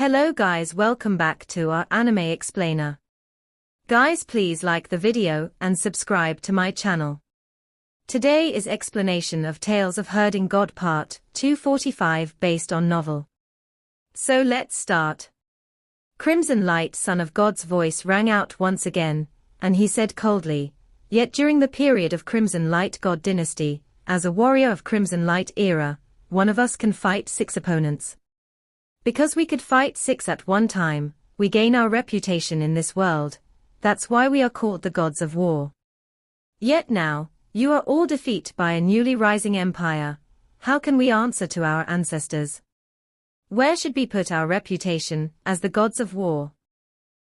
Hello guys, welcome back to our anime explainer. Guys, please like the video and subscribe to my channel. Today is explanation of Tales of Herding God Part 245 based on novel. So let's start. Crimson Light, son of God's voice rang out once again, and he said coldly, "Yet during the period of Crimson Light God dynasty, as a warrior of Crimson Light era, one of us can fight 6 opponents. Because we could fight 6 at one time, we gain our reputation in this world. That's why we are called the gods of war. Yet now, you are all defeated by a newly rising empire. How can we answer to our ancestors? Where should we put our reputation as the gods of war?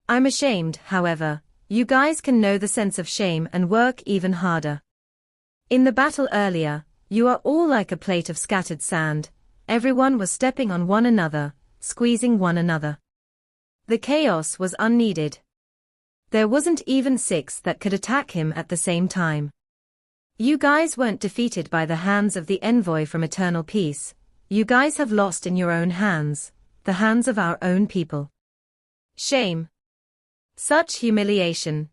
I'm ashamed, however, you guys can know the sense of shame and work even harder. In the battle earlier, you are all like a plate of scattered sand. Everyone was stepping on one another, squeezing one another. The chaos was unneeded. There wasn't even 6 that could attack him at the same time. You guys weren't defeated by the hands of the envoy from Eternal Peace. You guys have lost in your own hands, the hands of our own people. Shame. Such humiliation."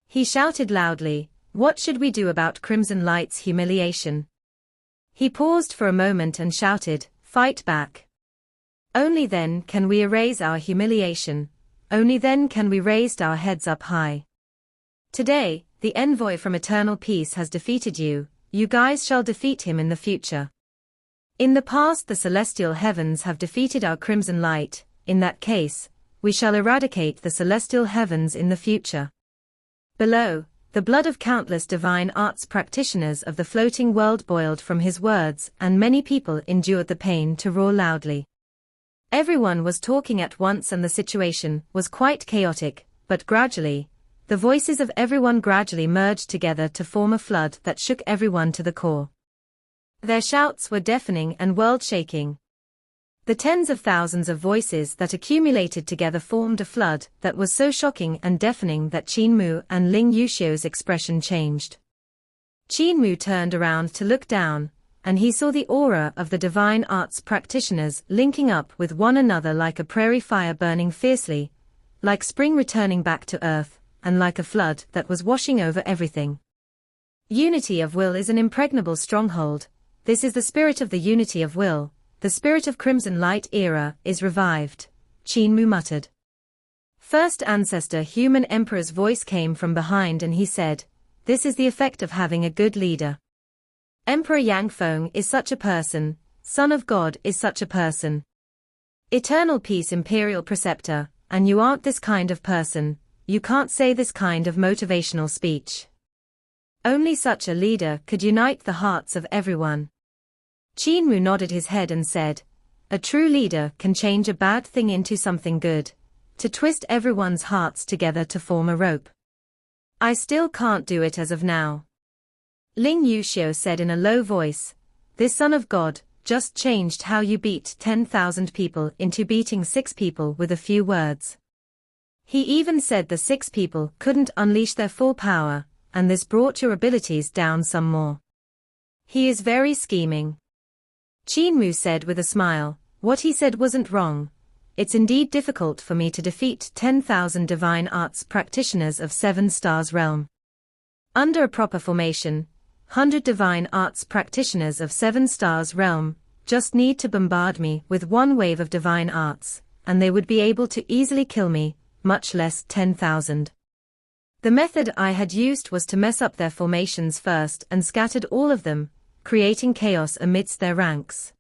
He shouted loudly, "What should we do about Crimson Light's humiliation?" He paused for a moment and shouted, "Fight back. Only then can we erase our humiliation. Only then can we raise our heads up high. Today, the envoy from Eternal Peace has defeated you. You guys shall defeat him in the future. In the past, the celestial heavens have defeated our Crimson Light. In that case, we shall eradicate the celestial heavens in the future. Below, the blood of countless divine arts practitioners of the floating world boiled from his words, and many people endured the pain to roar loudly. Everyone was talking at once and the situation was quite chaotic, but gradually, the voices of everyone gradually merged together to form a flood that shook everyone to the core. Their shouts were deafening and world-shaking. The tens of thousands of voices that accumulated together formed a flood that was so shocking and deafening that Qin Mu and Ling Yuxiu's expression changed. Qin Mu turned around to look down, and he saw the aura of the divine arts practitioners linking up with one another like a prairie fire burning fiercely, like spring returning back to earth, and like a flood that was washing over everything. Unity of will is an impregnable stronghold. This is the spirit of the unity of will. The spirit of Crimson Light era is revived, Qin Mu muttered. First ancestor human emperor's voice came from behind and he said, "This is the effect of having a good leader. Emperor Yang Feng is such a person, son of God is such a person. Eternal Peace Imperial Preceptor, and you aren't this kind of person, you can't say this kind of motivational speech. Only such a leader could unite the hearts of everyone." Qin Mu nodded his head and said, "A true leader can change a bad thing into something good, to twist everyone's hearts together to form a rope. I still can't do it as of now." Ling Yuxiu said in a low voice, "This son of God just changed how you beat 10,000 people into beating 6 people with a few words. He even said the 6 people couldn't unleash their full power, and this brought your abilities down some more. He is very scheming." Qin Mu said with a smile, "What he said wasn't wrong. It's indeed difficult for me to defeat 10,000 divine arts practitioners of 7 stars realm. Under a proper formation, 100 divine arts practitioners of 7 stars realm just need to bombard me with one wave of divine arts, and they would be able to easily kill me, much less 10,000. The method I had used was to mess up their formations first and scattered all of them, creating chaos amidst their ranks.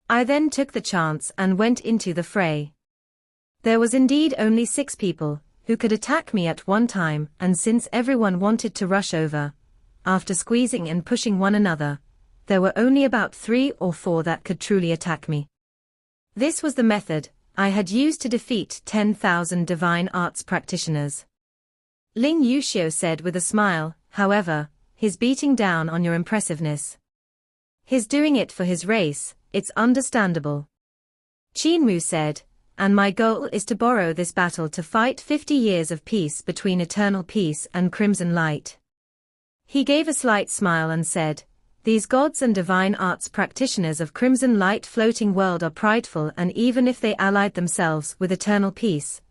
I then took the chance and went into the fray. There was indeed only 6 people who could attack me at one time, and since everyone wanted to rush over, after squeezing and pushing one another, there were only about 3 or 4 that could truly attack me. This was the method I had used to defeat 10,000 divine arts practitioners." Ling Yuxiu said with a smile, "However, he's beating down on your impressiveness. He's doing it for his race, it's understandable." Qin Mu said, "And my goal is to borrow this battle to fight 50 years of peace between Eternal Peace and Crimson Light." He gave a slight smile and said, These gods and divine arts practitioners of crimson light floating world are prideful, and even if they allied themselves with eternal peace,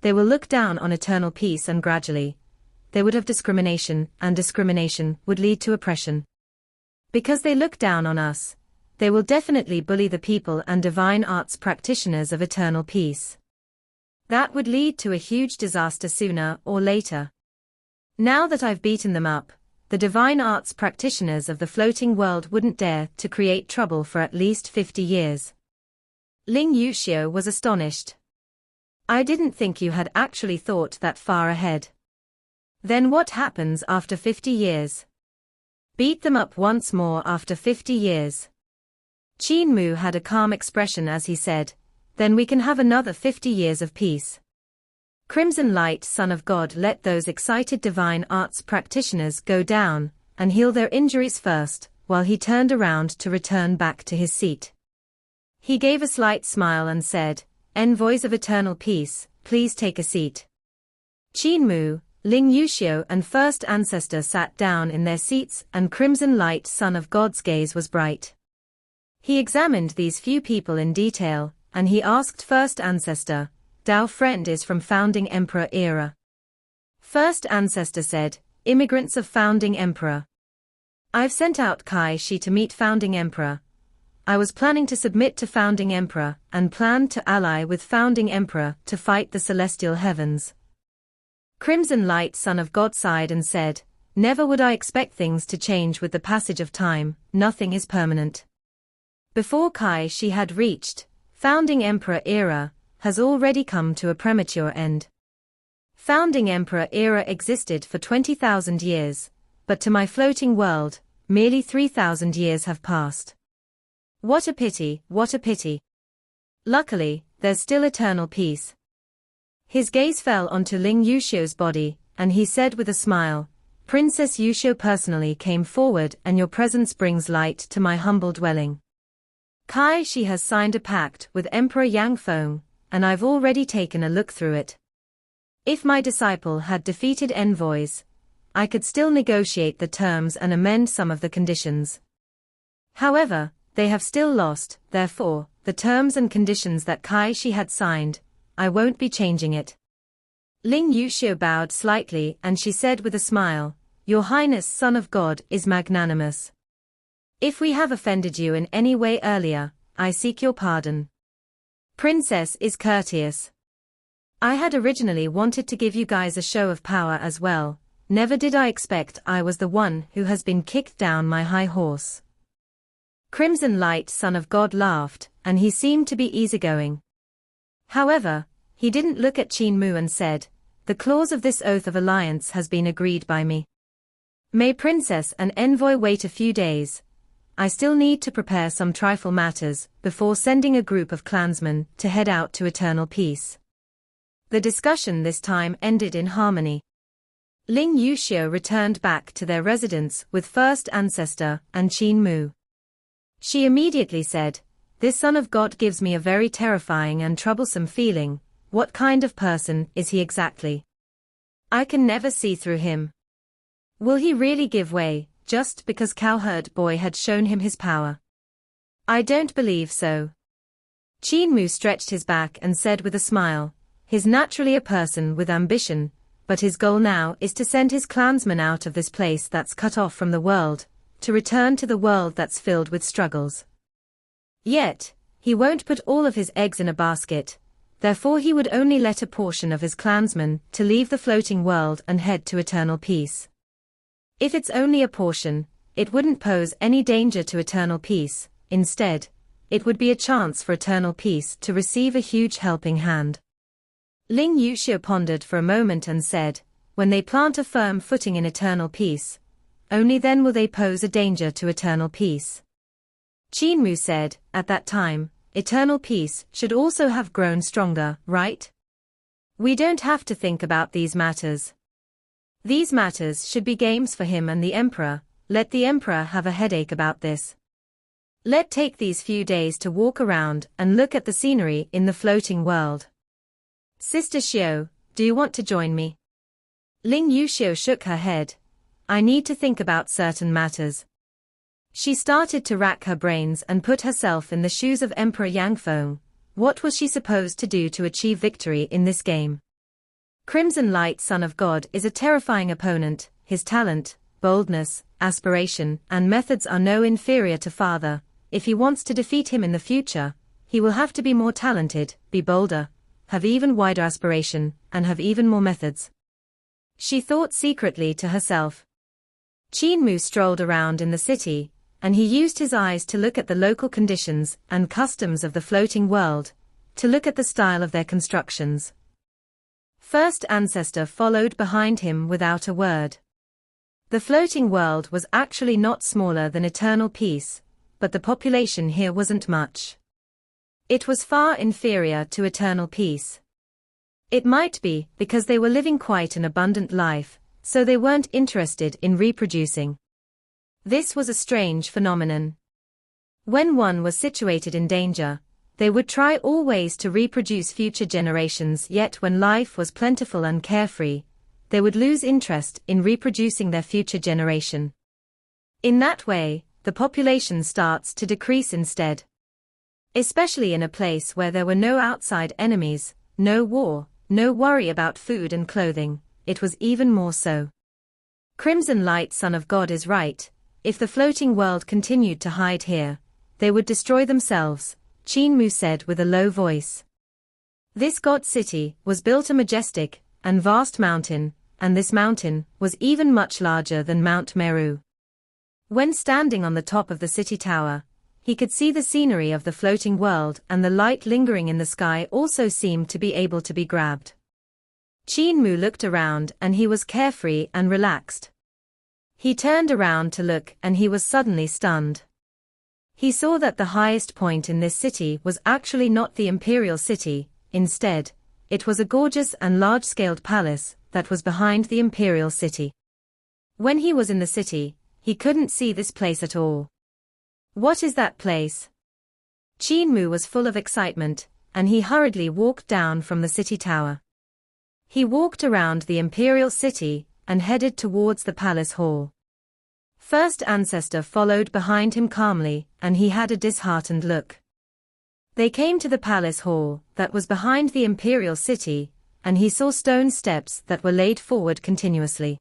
they will look down on eternal peace, and gradually, they would have discrimination, and discrimination would lead to oppression. Because they look down on us, they will definitely bully the people and divine arts practitioners of eternal peace. That would lead to a huge disaster sooner or later. Now that I've beaten them up, the divine arts practitioners of the floating world wouldn't dare to create trouble for at least 50 years. Ling Yuxiu was astonished. I didn't think you had actually thought that far ahead. Then what happens after 50 years? Beat them up once more after 50 years. Qin Mu had a calm expression as he said, then we can have another 50 years of peace. Crimson Light, Son of God, let those excited divine arts practitioners go down and heal their injuries first, while he turned around to return back to his seat. He gave a slight smile and said, Envoys of eternal peace, please take a seat. Qin Mu, Ling Yuxiu and First Ancestor sat down in their seats, and Crimson Light, Son of God's gaze was bright. He examined these few people in detail, and he asked First Ancestor, Our friend is from Founding Emperor era. First Ancestor said, Immigrants of Founding Emperor. I've sent out Kai Shi to meet Founding Emperor. I was planning to submit to Founding Emperor, and planned to ally with Founding Emperor to fight the celestial heavens. Crimson Light, Son of God sighed and said, Never would I expect things to change with the passage of time, nothing is permanent. Before Kai Shi had reached Founding Emperor era, has already come to a premature end. Founding Emperor era existed for 20,000 years, but to my floating world, merely 3,000 years have passed. What a pity, what a pity. Luckily, there's still eternal peace. His gaze fell onto Ling Yuxiu's body, and he said with a smile, Princess Yuxiu personally came forward, and your presence brings light to my humble dwelling. Kai Shi has signed a pact with Emperor Yang Feng, and I've already taken a look through it. If my disciple had defeated envoys, I could still negotiate the terms and amend some of the conditions. However, they have still lost, therefore, the terms and conditions that Kai Shi had signed, I won't be changing it. Ling Yuxiu bowed slightly, and she said with a smile, Your Highness, Son of God, is magnanimous. If we have offended you in any way earlier, I seek your pardon. Princess is courteous. I had originally wanted to give you guys a show of power as well, never did I expect I was the one who has been kicked down my high horse. Crimson Light, Son of God laughed, and he seemed to be easygoing. However, he didn't look at Qin Mu and said, The clause of this oath of alliance has been agreed by me. May Princess and Envoy wait a few days. I still need to prepare some trifle matters before sending a group of clansmen to head out to eternal peace. The discussion this time ended in harmony. Ling Yuxiu returned back to their residence with First Ancestor and Qin Mu. She immediately said, This Son of God gives me a very terrifying and troublesome feeling. What kind of person is he exactly? I can never see through him. Will he really give way, just because Cowherd Boy had shown him his power? I don't believe so. Qin Mu stretched his back and said with a smile, He's naturally a person with ambition, but his goal now is to send his clansmen out of this place that's cut off from the world, to return to the world that's filled with struggles. Yet, he won't put all of his eggs in a basket, therefore he would only let a portion of his clansmen to leave the floating world and head to eternal peace. If it's only a portion, it wouldn't pose any danger to eternal peace. Instead, it would be a chance for eternal peace to receive a huge helping hand. Ling Yuxiu pondered for a moment and said, When they plant a firm footing in eternal peace, only then will they pose a danger to eternal peace. Qin Mu said, At that time, eternal peace should also have grown stronger, right? We don't have to think about these matters. These matters should be games for him and the Emperor. Let the Emperor have a headache about this. Let's take these few days to walk around and look at the scenery in the floating world. Sister Xiao, do you want to join me? Ling Yuxiu shook her head. I need to think about certain matters. She started to rack her brains and put herself in the shoes of Emperor Yangfeng. What was she supposed to do to achieve victory in this game? Crimson Light, Son of God, is a terrifying opponent. His talent, boldness, aspiration, and methods are no inferior to Father. If he wants to defeat him in the future, he will have to be more talented, be bolder, have even wider aspiration, and have even more methods. She thought secretly to herself. Qin Mu strolled around in the city, and he used his eyes to look at the local conditions and customs of the floating world, to look at the style of their constructions. First Ancestor followed behind him without a word. The floating world was actually not smaller than Eternal Peace, but the population here wasn't much. It was far inferior to Eternal Peace. It might be because they were living quite an abundant life, so they weren't interested in reproducing. This was a strange phenomenon. When one was situated in danger, they would try all ways to reproduce future generations, yet when life was plentiful and carefree, they would lose interest in reproducing their future generation. In that way, the population starts to decrease instead. Especially in a place where there were no outside enemies, no war, no worry about food and clothing, it was even more so. Crimson Light, Son of God, is right. If the floating world continued to hide here, they would destroy themselves, Qin Mu said with a low voice. This god city was built a majestic and vast mountain, and this mountain was even much larger than Mount Meru. When standing on the top of the city tower, he could see the scenery of the floating world, and the light lingering in the sky also seemed to be able to be grabbed. Qin Mu looked around and he was carefree and relaxed. He turned around to look and he was suddenly stunned. He saw that the highest point in this city was actually not the imperial city, instead, it was a gorgeous and large-scaled palace that was behind the imperial city. When he was in the city, he couldn't see this place at all. What is that place? Qin Mu was full of excitement, and he hurriedly walked down from the city tower. He walked around the imperial city and headed towards the palace hall. First Ancestor followed behind him calmly, and he had a disheartened look. They came to the palace hall that was behind the imperial city, and he saw stone steps that were laid forward continuously.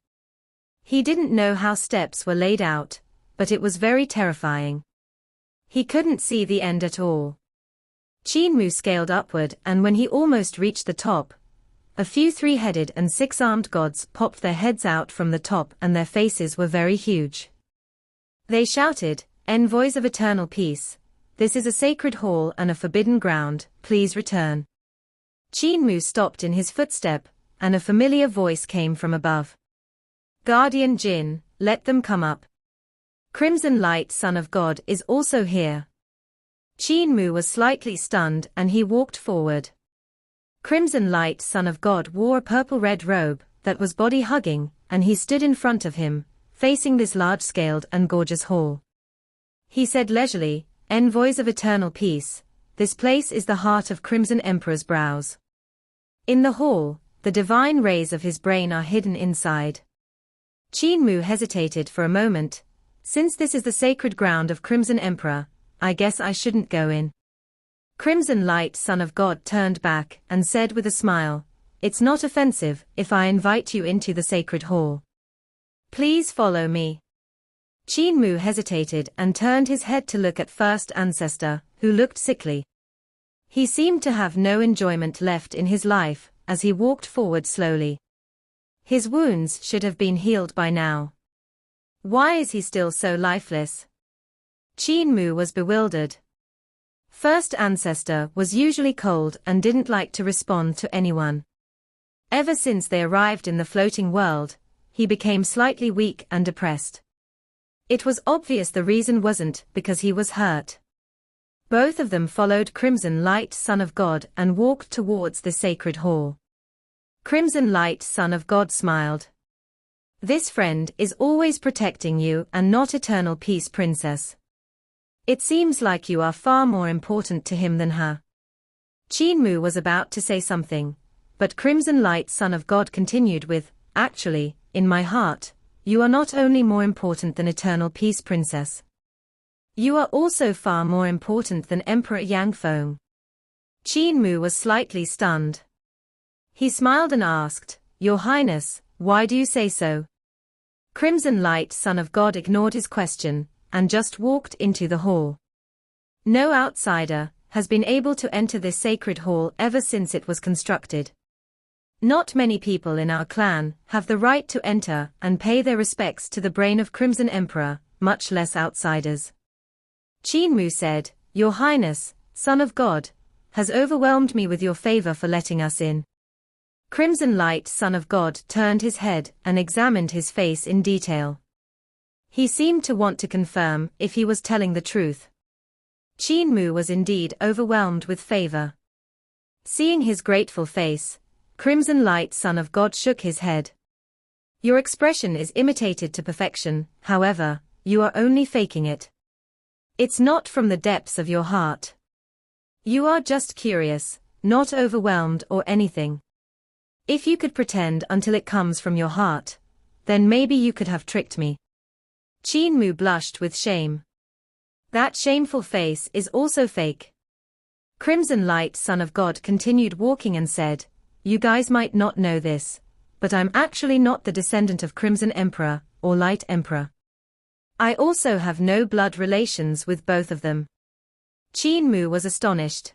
He didn't know how steps were laid out, but it was very terrifying. He couldn't see the end at all. Qin Mu scaled upward, and when he almost reached the top, a few three-headed and six-armed gods popped their heads out from the top, and their faces were very huge. They shouted, "Envoys of Eternal Peace, this is a sacred hall and a forbidden ground, please return." Qin Mu stopped in his footstep, and a familiar voice came from above. "Guardian Jin, let them come up. Crimson Light, Son of God, is also here." Qin Mu was slightly stunned and he walked forward. Crimson Light, Son of God, wore a purple-red robe that was body-hugging, and he stood in front of him, facing this large-scaled and gorgeous hall. He said leisurely, "Envoys of Eternal Peace, this place is the heart of Crimson Emperor's brows. In the hall, the divine rays of his brain are hidden inside." Qin Mu hesitated for a moment. "Since this is the sacred ground of Crimson Emperor, I guess I shouldn't go in." Crimson Light, Son of God, turned back and said with a smile, "It's not offensive if I invite you into the sacred hall. Please follow me." Qin Mu hesitated and turned his head to look at First Ancestor, who looked sickly. He seemed to have no enjoyment left in his life as he walked forward slowly. His wounds should have been healed by now. Why is he still so lifeless? Qin Mu was bewildered. First Ancestor was usually cold and didn't like to respond to anyone. Ever since they arrived in the floating world, he became slightly weak and depressed. It was obvious the reason wasn't because he was hurt. Both of them followed Crimson Light, Son of God, and walked towards the sacred hall. Crimson Light, Son of God, smiled. "This friend is always protecting you and not Eternal Peace, Princess. It seems like you are far more important to him than her." Qin Mu was about to say something, but Crimson Light, Son of God, continued with, "Actually, in my heart, you are not only more important than Eternal Peace, Princess. You are also far more important than Emperor Yangfeng. Qin Mu was slightly stunned. He smiled and asked, Your Highness, why do you say so? Crimson Light, son of God, ignored his question, and just walked into the hall. No outsider has been able to enter this sacred hall ever since it was constructed. Not many people in our clan have the right to enter and pay their respects to the brain of Crimson Emperor, much less outsiders. Qin Mu said, Your Highness, son of God, has overwhelmed me with your favor for letting us in. Crimson Light, son of God, turned his head and examined his face in detail. He seemed to want to confirm if he was telling the truth. Qin Mu was indeed overwhelmed with favor. Seeing his grateful face, Crimson Light, son of God, shook his head. Your expression is imitated to perfection, however, you are only faking it. It's not from the depths of your heart. You are just curious, not overwhelmed or anything. If you could pretend until it comes from your heart, then maybe you could have tricked me. Qin Mu blushed with shame. That shameful face is also fake. Crimson Light, son of God, continued walking and said, You guys might not know this, but I'm actually not the descendant of Crimson Emperor or Light Emperor. I also have no blood relations with both of them. Qin Mu was astonished.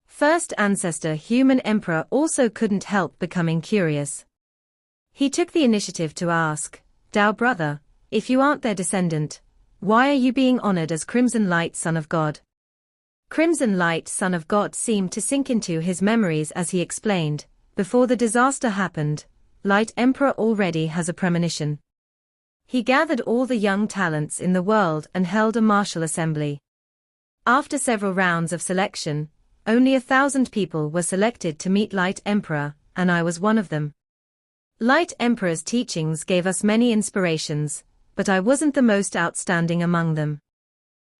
First ancestor Human Emperor also couldn't help becoming curious. He took the initiative to ask, Dao brother, if you aren't their descendant, why are you being honored as Crimson Light, son of God? Crimson Light, son of God seemed to sink into his memories as he explained, before the disaster happened, Light Emperor already has a premonition. He gathered all the young talents in the world and held a martial assembly. After several rounds of selection, only 1,000 people were selected to meet Light Emperor, and I was one of them. Light Emperor's teachings gave us many inspirations, but I wasn't the most outstanding among them.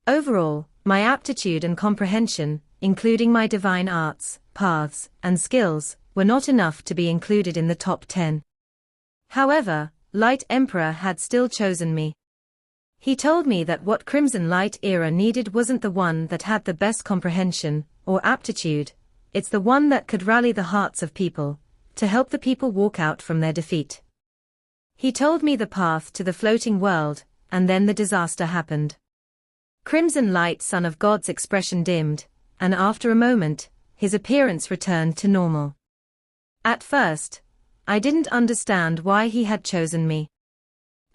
Overall, my aptitude and comprehension, including my divine arts, paths, and skills, were not enough to be included in the top 10. However, Light Emperor had still chosen me. He told me that what Crimson Light era needed wasn't the one that had the best comprehension or aptitude, it's the one that could rally the hearts of people, to help the people walk out from their defeat. He told me the path to the floating world, and then the disaster happened. Crimson Light, son of God's expression dimmed, and after a moment, his appearance returned to normal. At first, I didn't understand why he had chosen me.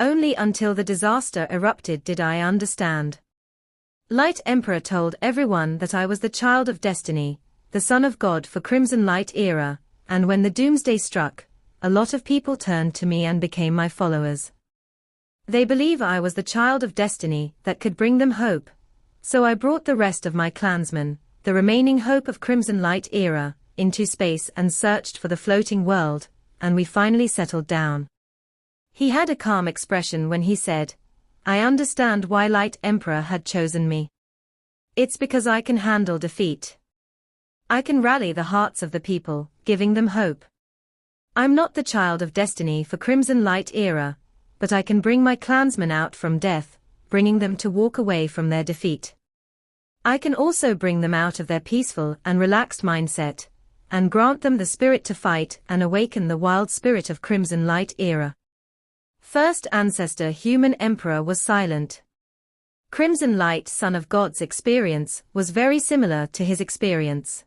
Only until the disaster erupted did I understand. Light Emperor told everyone that I was the child of destiny, the son of God for Crimson Light era, and when the doomsday struck, a lot of people turned to me and became my followers. They believe I was the child of destiny that could bring them hope, so I brought the rest of my clansmen, the remaining hope of Crimson Light era, into space and searched for the floating world, and we finally settled down. He had a calm expression when he said, I understand why Light Emperor had chosen me. It's because I can handle defeat. I can rally the hearts of the people, giving them hope. I'm not the child of destiny for Crimson Light era, but I can bring my clansmen out from death, bringing them to walk away from their defeat. I can also bring them out of their peaceful and relaxed mindset, and grant them the spirit to fight and awaken the wild spirit of Crimson Light era. First ancestor Human Emperor was silent. Crimson Light, son of God's experience was very similar to his experience.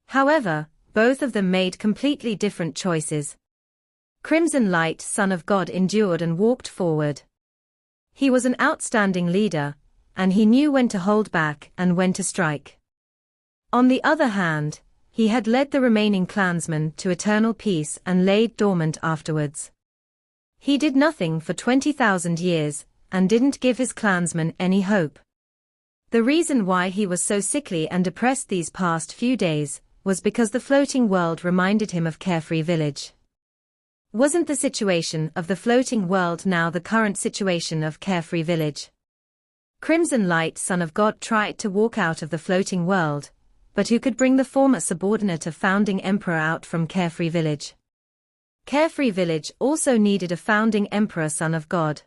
However, both of them made completely different choices. Crimson Light, son of God, endured and walked forward. He was an outstanding leader, and he knew when to hold back and when to strike. On the other hand, he had led the remaining clansmen to eternal peace and laid dormant afterwards. He did nothing for 20,000 years, and didn't give his clansmen any hope. The reason why he was so sickly and depressed these past few days was because the floating world reminded him of Carefree Village. Wasn't the situation of the floating world now the current situation of Carefree Village? Crimson Light, son of God, tried to walk out of the floating world, but who could bring the former subordinate of founding emperor out from Carefree Village? Carefree Village also needed a founding emperor, son of God.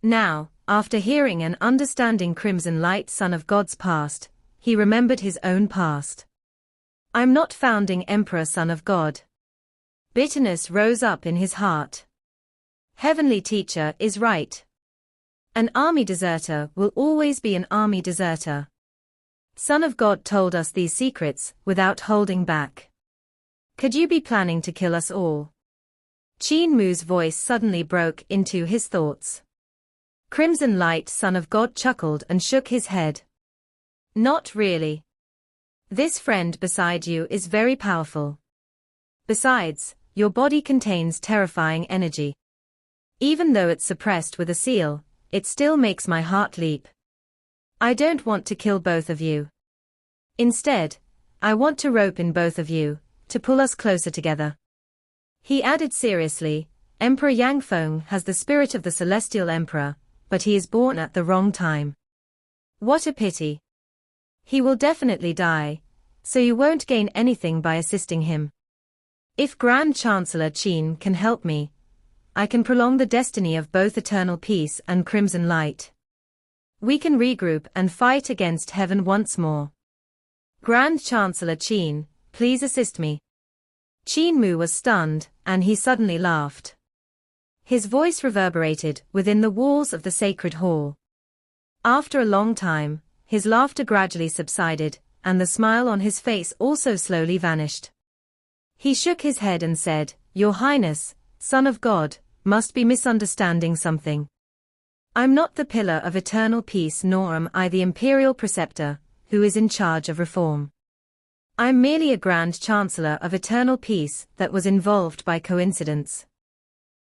Now, After hearing and understanding Crimson Light, Son of God's past, he remembered his own past. I'm not founding Emperor, Son of God. Bitterness rose up in his heart. Heavenly Teacher is right. An army deserter will always be an army deserter. Son of God told us these secrets without holding back. Could you be planning to kill us all? Qin Mu's voice suddenly broke into his thoughts. Crimson Light, Son of God chuckled and shook his head. Not really. This friend beside you is very powerful. Besides, your body contains terrifying energy. Even though it's suppressed with a seal, it still makes my heart leap. I don't want to kill both of you. Instead, I want to rope in both of you, to pull us closer together. He added seriously, Emperor Yangfeng has the spirit of the Celestial Emperor, but he is born at the wrong time. What a pity. He will definitely die, so you won't gain anything by assisting him. If Grand Chancellor Qin can help me, I can prolong the destiny of both eternal peace and crimson light. We can regroup and fight against heaven once more. Grand Chancellor Qin, please assist me. Qin Mu was stunned, and he suddenly laughed. His voice reverberated within the walls of the sacred hall. After a long time, his laughter gradually subsided, and the smile on his face also slowly vanished. He shook his head and said, Your Highness, Son of God, must be misunderstanding something. I'm not the pillar of eternal peace, nor am I the imperial preceptor, who is in charge of reform. I'm merely a Grand Chancellor of eternal peace that was involved by coincidence.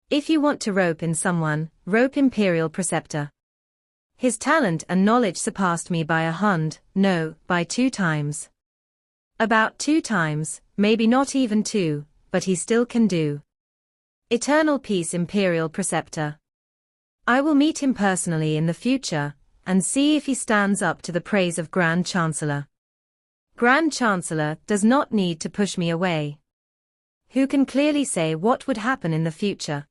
If you want to rope in someone, rope Imperial Preceptor. His talent and knowledge surpassed me by 2 times. About 2 times, maybe not even 2, but he still can do. Eternal Peace Imperial Preceptor. I will meet him personally in the future, and see if he stands up to the praise of Grand Chancellor. Grand Chancellor does not need to push me away. Who can clearly say what would happen in the future?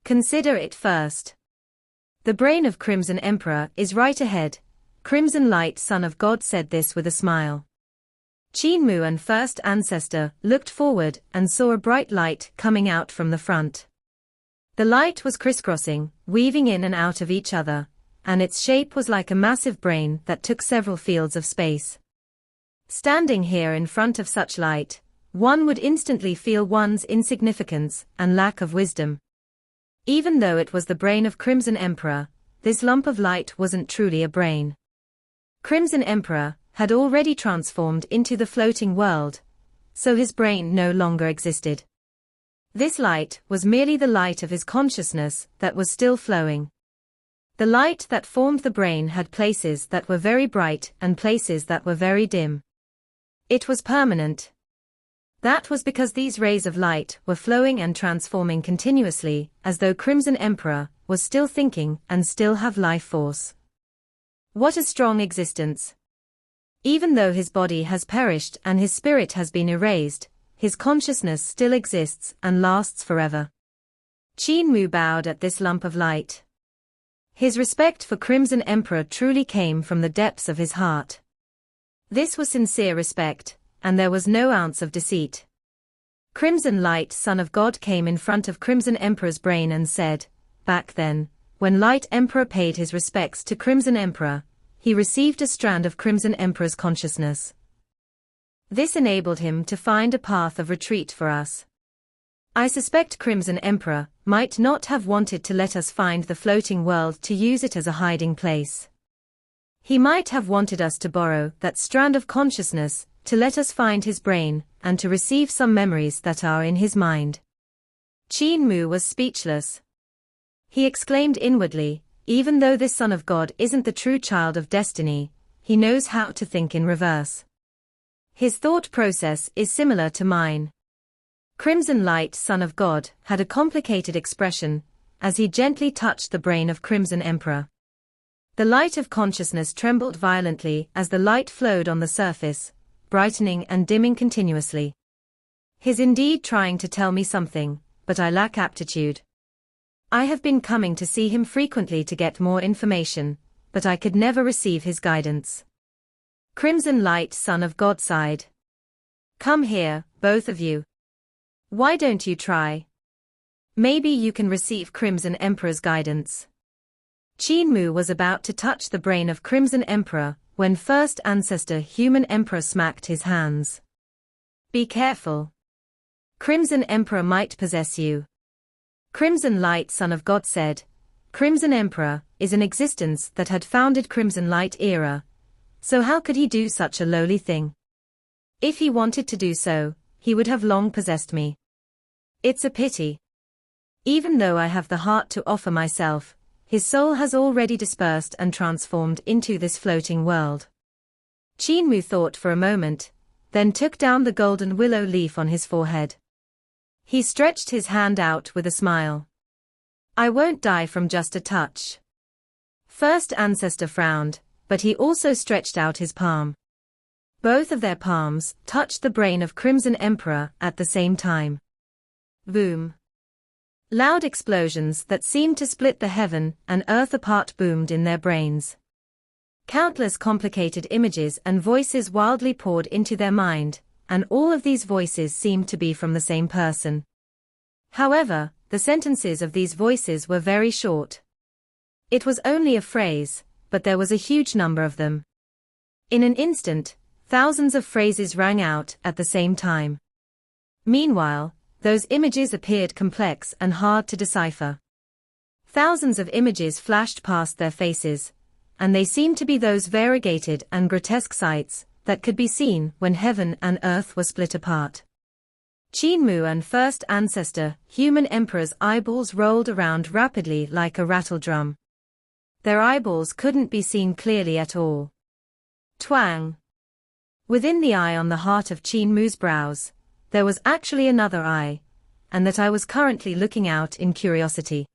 Consider it first. The brain of Crimson Emperor is right ahead. Crimson Light, Son of God said this with a smile. Qin Mu and First Ancestor looked forward and saw a bright light coming out from the front. The light was crisscrossing, weaving in and out of each other, and its shape was like a massive brain that took several fields of space. Standing here in front of such light, one would instantly feel one's insignificance and lack of wisdom. Even though it was the brain of Crimson Emperor, this lump of light wasn't truly a brain. Crimson Emperor had already transformed into the floating world, so his brain no longer existed. This light was merely the light of his consciousness that was still flowing. The light that formed the brain had places that were very bright and places that were very dim. It was permanent. That was because these rays of light were flowing and transforming continuously, as though Crimson Emperor was still thinking and still have life force. What a strong existence! Even though his body has perished and his spirit has been erased, his consciousness still exists and lasts forever. Qin Mu bowed at this lump of light. His respect for Crimson Emperor truly came from the depths of his heart. This was sincere respect, and there was no ounce of deceit. Crimson Light, Son of God came in front of Crimson Emperor's brain and said, Back then, when Light Emperor paid his respects to Crimson Emperor, he received a strand of Crimson Emperor's consciousness. This enabled him to find a path of retreat for us. I suspect Crimson Emperor might not have wanted to let us find the floating world to use it as a hiding place. He might have wanted us to borrow that strand of consciousness to let us find his brain, and to receive some memories that are in his mind. Qin Mu was speechless. He exclaimed inwardly, even though this Son of God isn't the true child of destiny, he knows how to think in reverse. His thought process is similar to mine. Crimson Light, Son of God, had a complicated expression, as he gently touched the brain of Crimson Emperor. The light of consciousness trembled violently as the light flowed on the surface, brightening and dimming continuously. He's indeed trying to tell me something, but I lack aptitude. I have been coming to see him frequently to get more information, but I could never receive his guidance. Crimson Light, son of God sighed. Come here, both of you. Why don't you try? Maybe you can receive Crimson Emperor's guidance. Qin Mu was about to touch the brain of Crimson Emperor, when First Ancestor Human Emperor smacked his hands. Be careful. Crimson Emperor might possess you. Crimson Light, son of God said. Crimson Emperor is an existence that had founded Crimson Light era. So how could he do such a lowly thing? If he wanted to do so, he would have long possessed me. It's a pity. Even though I have the heart to offer myself, his soul has already dispersed and transformed into this floating world. Qin Mu thought for a moment, then took down the golden willow leaf on his forehead. He stretched his hand out with a smile. I won't die from just a touch. First Ancestor frowned, but he also stretched out his palm. Both of their palms touched the brain of Crimson Emperor at the same time. Boom. Loud explosions that seemed to split the heaven and earth apart boomed in their brains. Countless complicated images and voices wildly poured into their mind, and all of these voices seemed to be from the same person. However, the sentences of these voices were very short. It was only a phrase, but there was a huge number of them. In an instant, thousands of phrases rang out at the same time. Meanwhile, those images appeared complex and hard to decipher. Thousands of images flashed past their faces, and they seemed to be those variegated and grotesque sights that could be seen when heaven and earth were split apart. Qin Mu and First Ancestor Human Emperor's eyeballs rolled around rapidly like a rattle drum. Their eyeballs couldn't be seen clearly at all. Twang! Within the eye on the heart of Qin Mu's brows, there was actually another eye, and that eye was currently looking out in curiosity.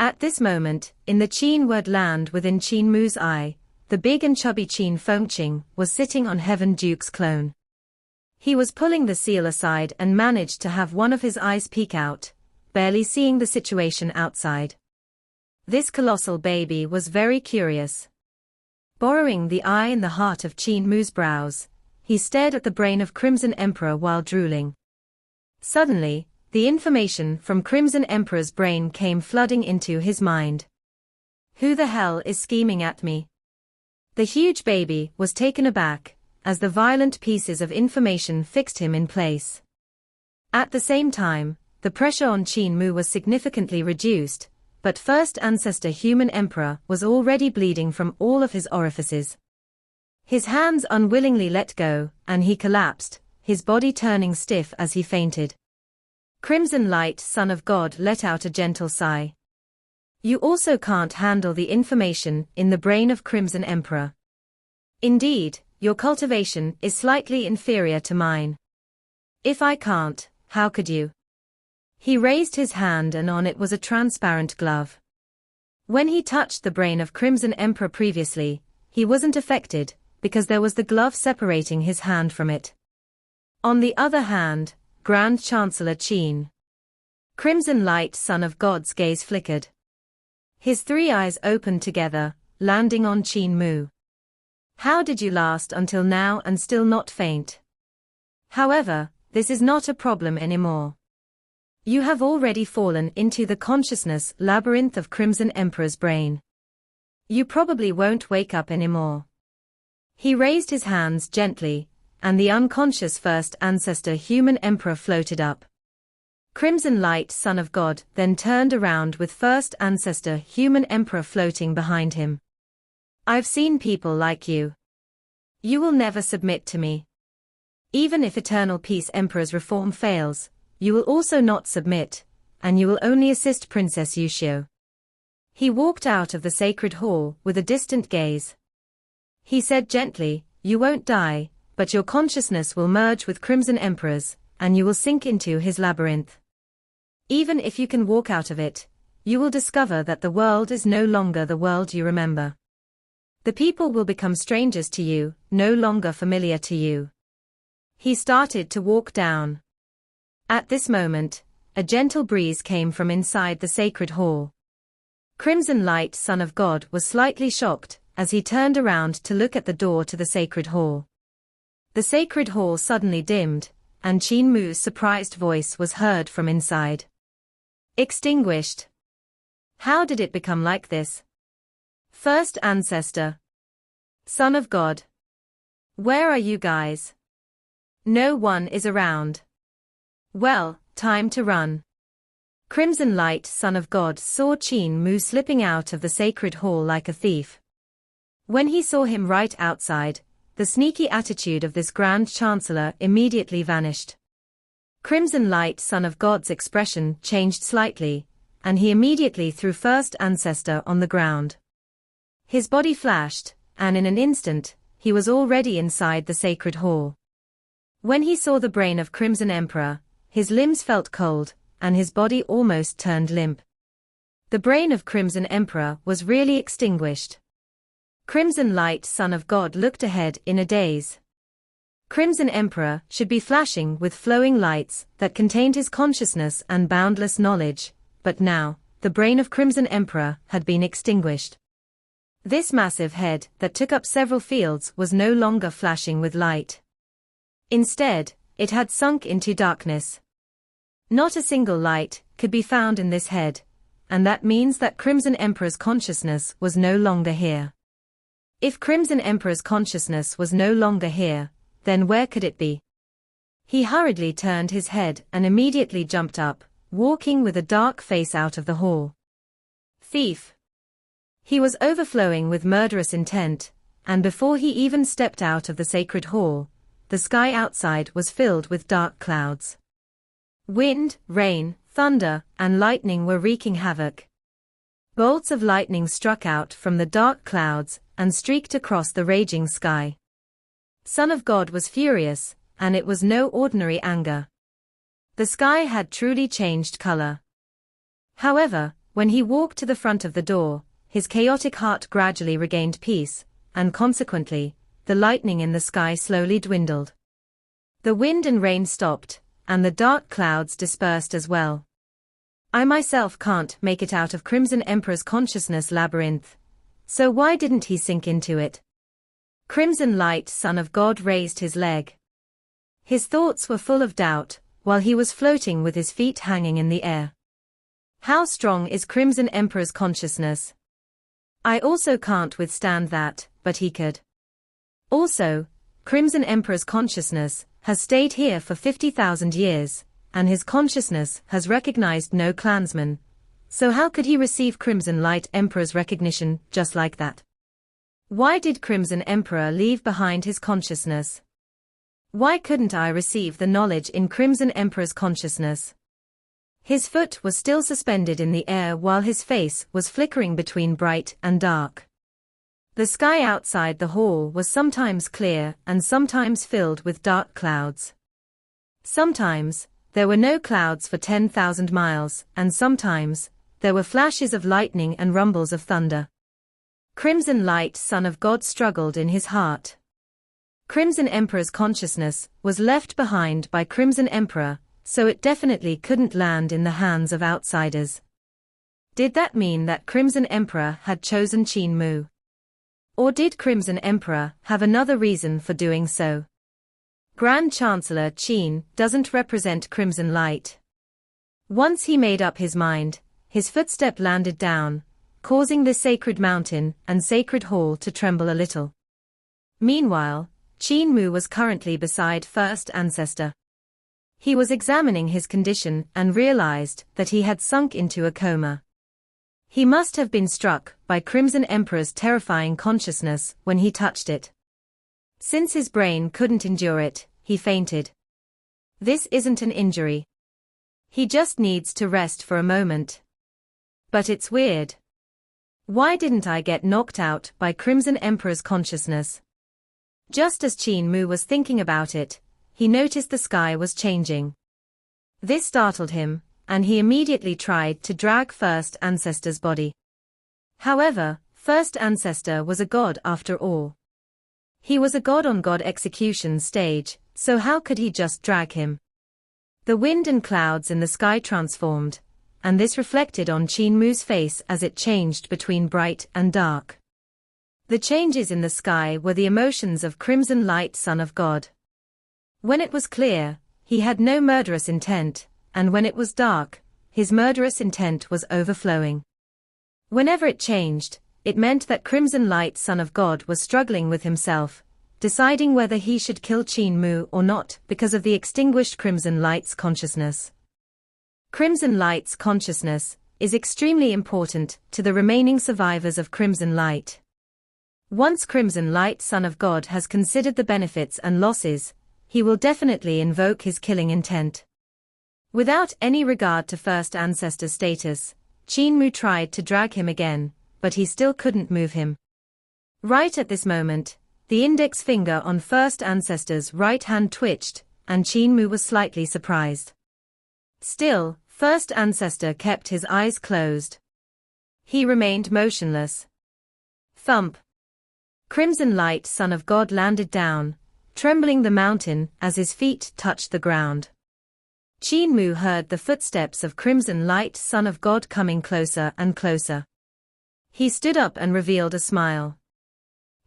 At this moment, in the Qin word land within Qin Mu's eye, the big and chubby Qin Fengqing was sitting on Heaven Duke's clone. He was pulling the seal aside and managed to have one of his eyes peek out, barely seeing the situation outside. This colossal baby was very curious. Borrowing the eye in the heart of Qin Mu's brows, he stared at the brain of Crimson Emperor while drooling. Suddenly, the information from Crimson Emperor's brain came flooding into his mind. Who the hell is scheming at me? The huge baby was taken aback, as the violent pieces of information fixed him in place. At the same time, the pressure on Qin Mu was significantly reduced, but First Ancestor Human Emperor was already bleeding from all of his orifices. His hands unwillingly let go, and he collapsed, his body turning stiff as he fainted. Crimson Light, son of God, let out a gentle sigh. You also can't handle the information in the brain of Crimson Emperor. Indeed, your cultivation is slightly inferior to mine. If I can't, how could you? He raised his hand and on it was a transparent glove. When he touched the brain of Crimson Emperor previously, he wasn't affected, because there was the glove separating his hand from it. On the other hand, Grand Chancellor Qin. Crimson Light, son of God's gaze flickered. His three eyes opened together, landing on Qin Mu. How did you last until now and still not faint? However, this is not a problem anymore. You have already fallen into the consciousness labyrinth of Crimson Emperor's brain. You probably won't wake up anymore. He raised his hands gently, and the unconscious First Ancestor Human Emperor floated up. Crimson Light, son of God, then turned around with First Ancestor Human Emperor floating behind him. I've seen people like you. You will never submit to me. Even if Eternal Peace Emperor's reform fails, you will also not submit, and you will only assist Princess Yushio. He walked out of the sacred hall with a distant gaze. He said gently, you won't die, but your consciousness will merge with Crimson Emperor's, and you will sink into his labyrinth. Even if you can walk out of it, you will discover that the world is no longer the world you remember. The people will become strangers to you, no longer familiar to you. He started to walk down. At this moment, a gentle breeze came from inside the sacred hall. Crimson Light, Son of God, was slightly shocked as he turned around to look at the door to the sacred hall. The sacred hall suddenly dimmed, and Qin Mu's surprised voice was heard from inside. Extinguished. How did it become like this? First Ancestor. Son of God. Where are you guys? No one is around. Well, time to run. Crimson Light, Son of God, saw Qin Mu slipping out of the sacred hall like a thief. When he saw him right outside, the sneaky attitude of this Grand Chancellor immediately vanished. Crimson Light, Son of God's expression changed slightly, and he immediately threw First Ancestor on the ground. His body flashed, and in an instant, he was already inside the sacred hall. When he saw the brain of Crimson Emperor, his limbs felt cold, and his body almost turned limp. The brain of Crimson Emperor was really extinguished. Crimson Light, Son of God, looked ahead in a daze. Crimson Emperor should be flashing with flowing lights that contained his consciousness and boundless knowledge, but now, the brain of Crimson Emperor had been extinguished. This massive head that took up several fields was no longer flashing with light. Instead, it had sunk into darkness. Not a single light could be found in this head, and that means that Crimson Emperor's consciousness was no longer here. If Crimson Emperor's consciousness was no longer here, then where could it be? He hurriedly turned his head and immediately jumped up, walking with a dark face out of the hall. Thief! He was overflowing with murderous intent, and before he even stepped out of the sacred hall, the sky outside was filled with dark clouds. Wind, rain, thunder, and lightning were wreaking havoc. Bolts of lightning struck out from the dark clouds and streaked across the raging sky. Son of God was furious, and it was no ordinary anger. The sky had truly changed color. However, when he walked to the front of the door, his chaotic heart gradually regained peace, and consequently, the lightning in the sky slowly dwindled. The wind and rain stopped, and the dark clouds dispersed as well. I myself can't make it out of Crimson Emperor's consciousness labyrinth, so why didn't he sink into it? Crimson Light, Son of God, raised his leg. His thoughts were full of doubt, while he was floating with his feet hanging in the air. How strong is Crimson Emperor's consciousness? I also can't withstand that, but he could. Also, Crimson Emperor's consciousness has stayed here for 50,000 years, and his consciousness has recognized no clansman, so how could he receive Crimson Light Emperor's recognition just like that? Why did Crimson Emperor leave behind his consciousness? Why couldn't I receive the knowledge in Crimson Emperor's consciousness? His foot was still suspended in the air while his face was flickering between bright and dark. The sky outside the hall was sometimes clear and sometimes filled with dark clouds. Sometimes, there were no clouds for 10,000 miles, and sometimes, there were flashes of lightning and rumbles of thunder. Crimson Light, Son of God, struggled in his heart. Crimson Emperor's consciousness was left behind by Crimson Emperor, so it definitely couldn't land in the hands of outsiders. Did that mean that Crimson Emperor had chosen Qin Mu? Or did Crimson Emperor have another reason for doing so? Grand Chancellor Qin doesn't represent Crimson Light. Once he made up his mind, his footstep landed down, causing the sacred mountain and sacred hall to tremble a little. Meanwhile, Qin Mu was currently beside First Ancestor. He was examining his condition and realized that he had sunk into a coma. He must have been struck by Crimson Emperor's terrifying consciousness when he touched it. Since his brain couldn't endure it, he fainted. This isn't an injury. He just needs to rest for a moment. But it's weird. Why didn't I get knocked out by Crimson Emperor's consciousness? Just as Qin Mu was thinking about it, he noticed the sky was changing. This startled him, and he immediately tried to drag First Ancestor's body. However, First Ancestor was a god after all. He was a god on god execution stage, so how could he just drag him? The wind and clouds in the sky transformed, and this reflected on Qin Mu's face as it changed between bright and dark. The changes in the sky were the emotions of Crimson Light, Son of God. When it was clear, he had no murderous intent, and when it was dark, his murderous intent was overflowing. Whenever it changed, it meant that Crimson Light, Son of God, was struggling with himself, deciding whether he should kill Qin Mu or not because of the extinguished Crimson Light's consciousness. Crimson Light's consciousness is extremely important to the remaining survivors of Crimson Light. Once Crimson Light, Son of God, has considered the benefits and losses, he will definitely invoke his killing intent. Without any regard to First Ancestor status, Qin Mu tried to drag him again, but he still couldn't move him. Right at this moment, the index finger on First Ancestor's right hand twitched, and Qin Mu was slightly surprised. Still, First Ancestor kept his eyes closed. He remained motionless. Thump. Crimson Light, Son of God, landed down, trembling the mountain as his feet touched the ground. Qin Mu heard the footsteps of Crimson Light, Son of God, coming closer and closer. He stood up and revealed a smile.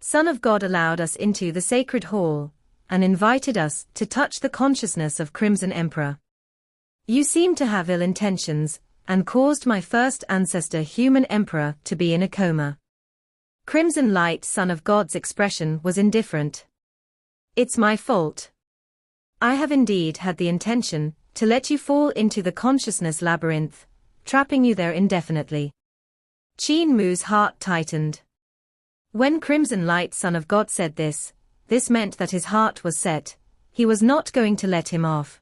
Son of God allowed us into the sacred hall, and invited us to touch the consciousness of Crimson Emperor. You seem to have ill intentions, and caused my first ancestor Human Emperor to be in a coma. Crimson Light, Son of God's expression was indifferent. It's my fault. I have indeed had the intention to let you fall into the consciousness labyrinth, trapping you there indefinitely. Qin Mu's heart tightened. When Crimson Light, Son of God, said this meant that his heart was set. He was not going to let him off.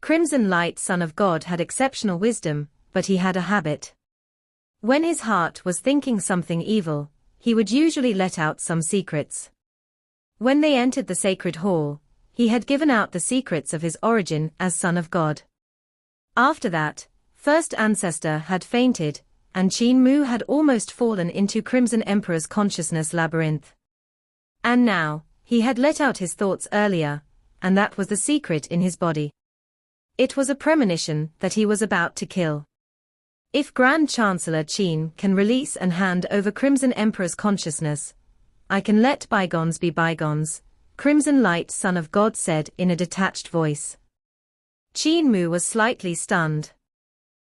Crimson Light, Son of God, had exceptional wisdom, but he had a habit. When his heart was thinking something evil, he would usually let out some secrets. When they entered the sacred hall, he had given out the secrets of his origin as Son of God. After that, First Ancestor had fainted, and Qin Mu had almost fallen into Crimson Emperor's consciousness labyrinth. And now, he had let out his thoughts earlier, and that was the secret in his body. It was a premonition that he was about to kill. If Grand Chancellor Qin can release and hand over Crimson Emperor's consciousness, I can let bygones be bygones, Crimson Light, Son of God, said in a detached voice. Qin Mu was slightly stunned.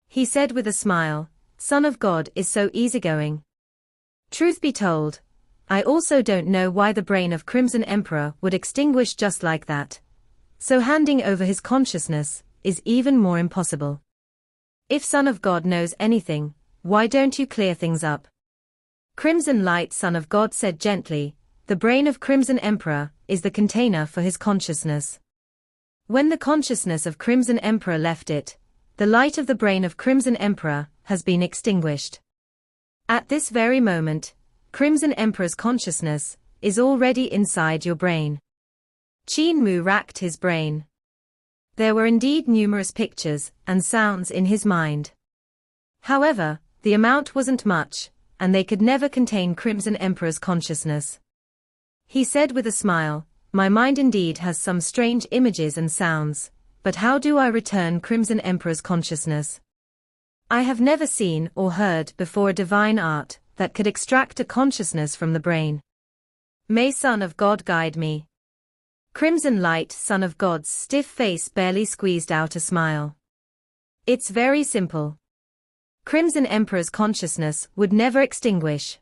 He said with a smile, Son of God is so easygoing. Truth be told, I also don't know why the brain of Crimson Emperor would extinguish just like that. So handing over his consciousness is even more impossible. If Son of God knows anything, why don't you clear things up? Crimson Light, Son of God, said gently, the brain of Crimson Emperor is the container for his consciousness. When the consciousness of Crimson Emperor left it, the light of the brain of Crimson Emperor has been extinguished. At this very moment, Crimson Emperor's consciousness is already inside your brain. Qin Mu racked his brain. There were indeed numerous pictures and sounds in his mind. However, the amount wasn't much, and they could never contain Crimson Emperor's consciousness. He said with a smile, my mind indeed has some strange images and sounds, but how do I return Crimson Emperor's consciousness? I have never seen or heard before a divine art that could extract a consciousness from the brain. May Son of God guide me. Crimson Light, Son of God's stiff face barely squeezed out a smile. It's very simple. Crimson Emperor's consciousness would never extinguish.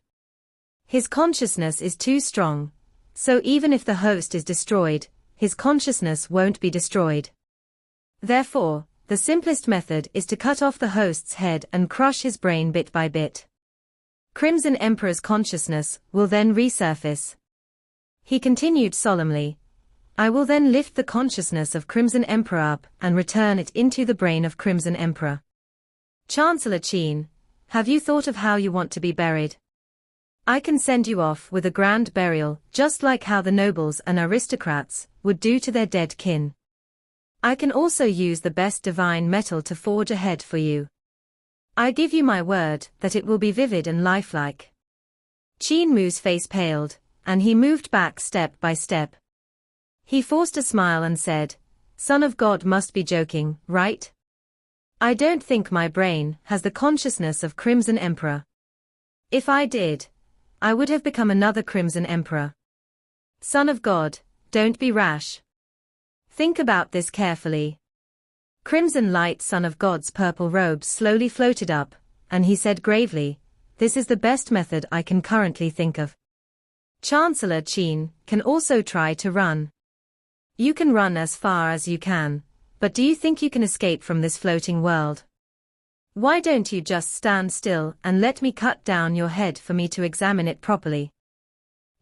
His consciousness is too strong, so even if the host is destroyed, his consciousness won't be destroyed. Therefore, the simplest method is to cut off the host's head and crush his brain bit by bit. Crimson Emperor's consciousness will then resurface. He continued solemnly, I will then lift the consciousness of Crimson Emperor up and return it into the brain of Crimson Emperor. Chancellor Qin, have you thought of how you want to be buried? I can send you off with a grand burial, just like how the nobles and aristocrats would do to their dead kin. I can also use the best divine metal to forge a head for you. I give you my word that it will be vivid and lifelike. Qin Mu's face paled, and he moved back step by step. He forced a smile and said, Son of God must be joking, right? I don't think my brain has the consciousness of Crimson Emperor. If I did, I would have become another Crimson Emperor. Son of God, don't be rash. Think about this carefully. Crimson light, Son of God's purple robes slowly floated up, and he said gravely, "This is the best method I can currently think of. Chancellor Qin can also try to run. You can run as far as you can, but do you think you can escape from this floating world? Why don't you just stand still and let me cut down your head for me to examine it properly?"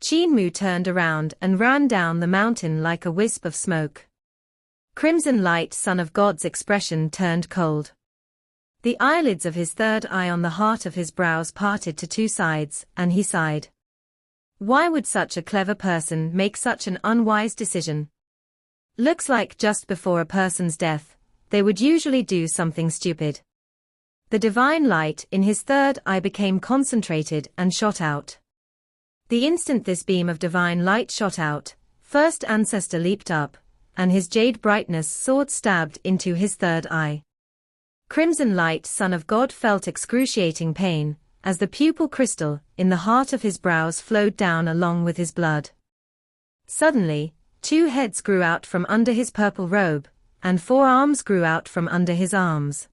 Qin Mu turned around and ran down the mountain like a wisp of smoke. Crimson light, Son of God's expression turned cold. The eyelids of his third eye on the heart of his brows parted to two sides, and he sighed. Why would such a clever person make such an unwise decision? Looks like just before a person's death, they would usually do something stupid. The divine light in his third eye became concentrated and shot out. The instant this beam of divine light shot out, First Ancestor leaped up, and his jade brightness sword stabbed into his third eye. Crimson light, Son of God felt excruciating pain, as the pupil crystal in the heart of his brows flowed down along with his blood. Suddenly, two heads grew out from under his purple robe, and 4 arms grew out from under his arms.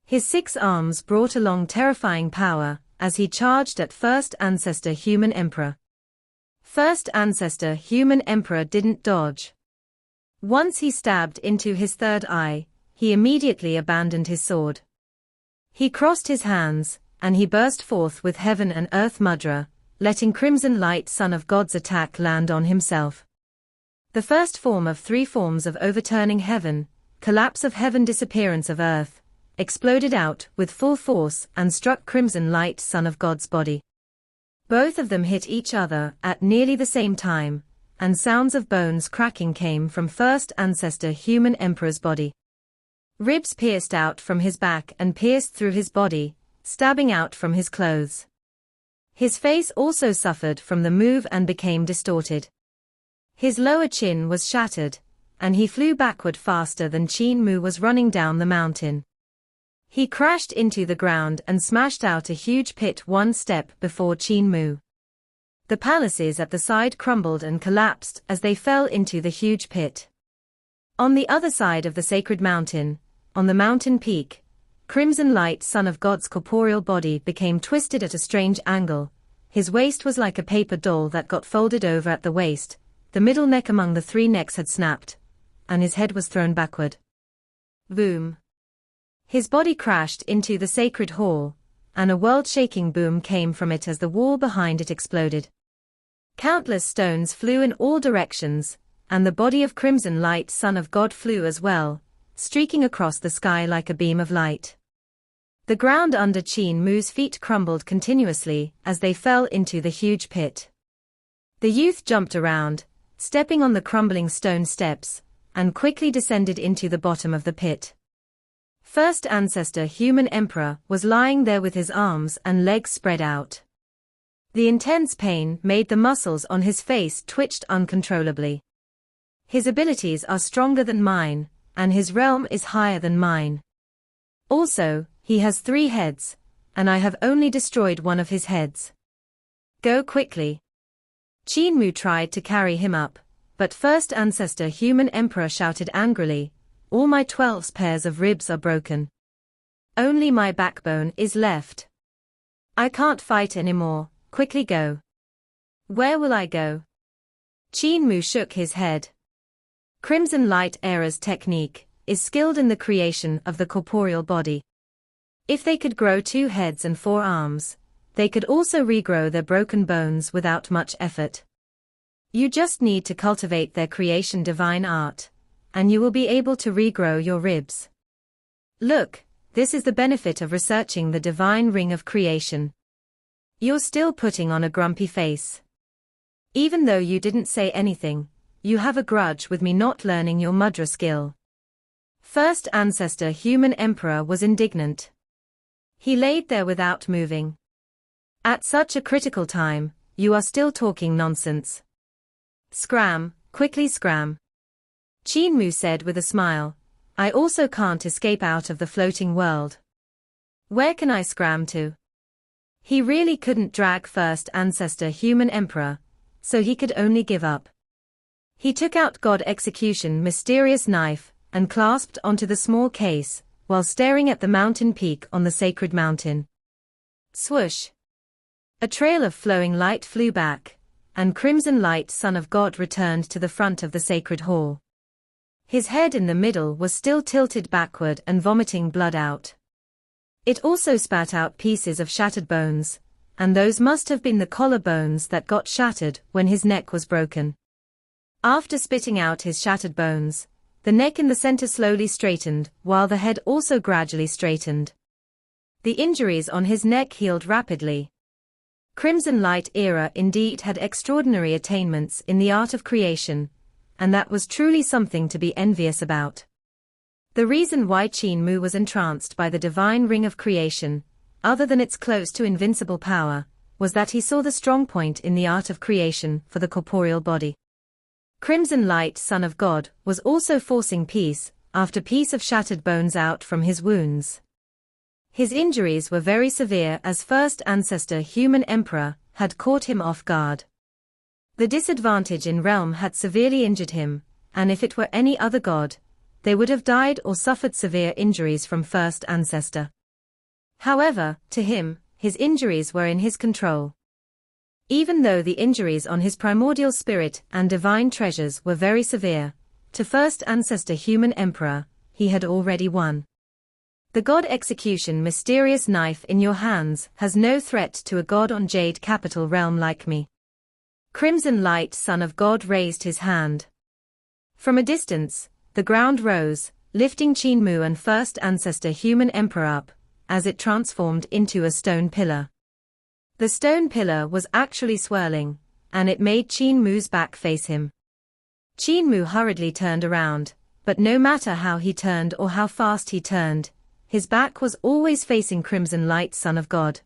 His 6 arms brought along terrifying power, as he charged at First Ancestor Human Emperor. First Ancestor Human Emperor didn't dodge. Once he stabbed into his third eye, he immediately abandoned his sword. He crossed his hands, and he burst forth with heaven and earth mudra, letting Crimson Light, Son of God's attack land on himself. The first form of 3 forms of overturning heaven, collapse of heaven, disappearance of earth, exploded out with full force and struck Crimson Light, Son of God's body. Both of them hit each other at nearly the same time, and sounds of bones cracking came from First Ancestor Human Emperor's body. Ribs pierced out from his back and pierced through his body, stabbing out from his clothes. His face also suffered from the move and became distorted. His lower chin was shattered, and he flew backward faster than Qin Mu was running down the mountain. He crashed into the ground and smashed out a huge pit one step before Qin Mu. The palaces at the side crumbled and collapsed as they fell into the huge pit. On the other side of the sacred mountain, on the mountain peak, Crimson Light, Son of God's corporeal body became twisted at a strange angle. His waist was like a paper doll that got folded over at the waist, the middle neck among the 3 necks had snapped, and his head was thrown backward. Boom. His body crashed into the sacred hall, and a world-shaking boom came from it as the wall behind it exploded. Countless stones flew in all directions, and the body of Crimson Light, Son of God flew as well, streaking across the sky like a beam of light. The ground under Qin Mu's feet crumbled continuously as they fell into the huge pit. The youth jumped around, stepping on the crumbling stone steps, and quickly descended into the bottom of the pit. First Ancestor Human Emperor was lying there with his arms and legs spread out. The intense pain made the muscles on his face twitched uncontrollably. His abilities are stronger than mine, and his realm is higher than mine. Also, he has 3 heads, and I have only destroyed one of his heads. Go quickly. Qin Mu tried to carry him up, but First Ancestor Human Emperor shouted angrily, "All my 12 pairs of ribs are broken. Only my backbone is left. I can't fight anymore, quickly go." "Where will I go?" Qin Mu shook his head. Crimson Light Era's technique is skilled in the creation of the corporeal body. If they could grow 2 heads and 4 arms, they could also regrow their broken bones without much effort. You just need to cultivate their creation divine art, and you will be able to regrow your ribs. Look, this is the benefit of researching the divine ring of creation. You're still putting on a grumpy face. Even though you didn't say anything, you have a grudge with me not learning your mudra skill. First Ancestor Human Emperor was indignant. He laid there without moving. At such a critical time, you are still talking nonsense. Scram, quickly scram. Qin Mu said with a smile, I also can't escape out of the floating world. Where can I scram to? He really couldn't drag first ancestor human emperor, so he could only give up. He took out God Execution mysterious knife and clasped onto the small case, while staring at the mountain peak on the sacred mountain. Swoosh! A trail of flowing light flew back, and Crimson Light Son of God returned to the front of the sacred hall. His head in the middle was still tilted backward and vomiting blood out. It also spat out pieces of shattered bones, and those must have been the collar bones that got shattered when his neck was broken. After spitting out his shattered bones, the neck in the center slowly straightened, while the head also gradually straightened. The injuries on his neck healed rapidly. Crimson Light era indeed had extraordinary attainments in the art of creation, and that was truly something to be envious about. The reason why Qin Mu was entranced by the divine ring of creation, other than its close to invincible power, was that he saw the strong point in the art of creation for the corporeal body. Crimson Light Son of God was also forcing piece after piece of shattered bones out from his wounds. His injuries were very severe as first ancestor human emperor had caught him off guard. The disadvantage in realm had severely injured him, and if it were any other god, they would have died or suffered severe injuries from first ancestor. However, to him, his injuries were in his control. Even though the injuries on his primordial spirit and divine treasures were very severe, to first ancestor human emperor, he had already won. The God Execution mysterious knife in your hands has no threat to a god on Jade capital realm like me. Crimson Light Son of God raised his hand. From a distance, the ground rose, lifting Qin Mu and first ancestor human emperor up, as it transformed into a stone pillar. The stone pillar was actually swirling, and it made Qin Mu's back face him. Qin Mu hurriedly turned around, but no matter how he turned or how fast he turned, his back was always facing Crimson Light Son of God.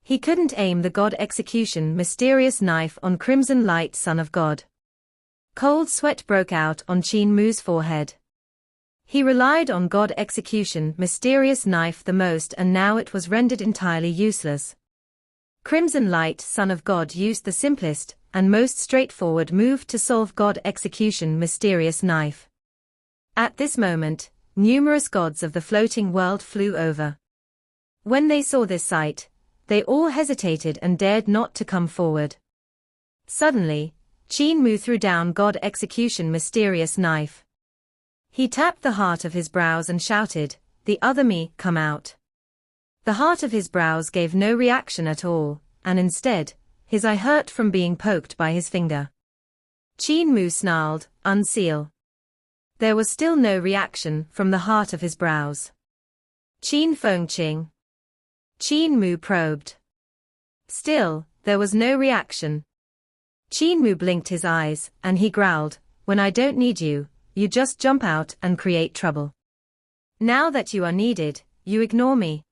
He couldn't aim the God Execution mysterious knife on Crimson Light Son of God. Cold sweat broke out on Qin Mu's forehead. He relied on God Execution mysterious knife the most, and now it was rendered entirely useless. Crimson Light Son of God used the simplest and most straightforward move to solve God Execution mysterious knife. At this moment, numerous gods of the floating world flew over. When they saw this sight, they all hesitated and dared not to come forward. Suddenly, Qin Mu threw down God Execution mysterious knife. He tapped the heart of his brows and shouted, "The other me, come out." The heart of his brows gave no reaction at all, and instead, his eye hurt from being poked by his finger. Qin Mu snarled, "Unseal." There was still no reaction from the heart of his brows. Qin Fengqing. Qin Mu probed. Still, there was no reaction. Qin Mu blinked his eyes, and he growled, "When I don't need you, you just jump out and create trouble. Now that you are needed, you ignore me.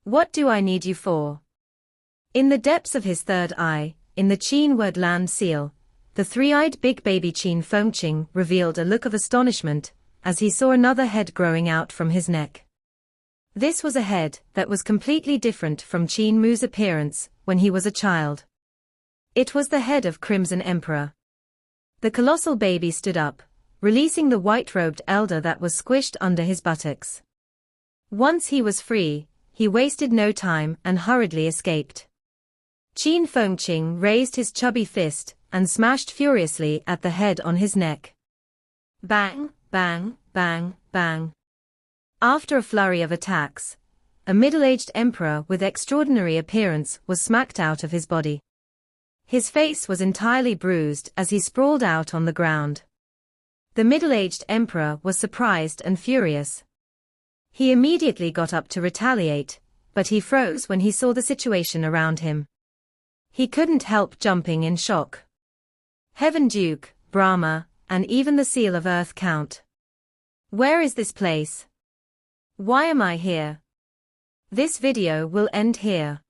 What do I need you for?" In the depths of his third eye, in the Qin word land seal, the three-eyed big baby Qin Fengqing revealed a look of astonishment as he saw another head growing out from his neck. This was a head that was completely different from Qin Mu's appearance when he was a child. It was the head of Crimson Emperor. The colossal baby stood up, releasing the white-robed elder that was squished under his buttocks. Once he was free, he wasted no time and hurriedly escaped. Qin Fengqing raised his chubby fist and smashed furiously at the head on his neck. Bang, bang, bang, bang. After a flurry of attacks, a middle-aged emperor with extraordinary appearance was smacked out of his body. His face was entirely bruised as he sprawled out on the ground. The middle-aged emperor was surprised and furious. He immediately got up to retaliate, but he froze when he saw the situation around him. He couldn't help jumping in shock. Heaven Duke, Brahma, and even the Seal of Earth count. Where is this place? Why am I here? This video will end here.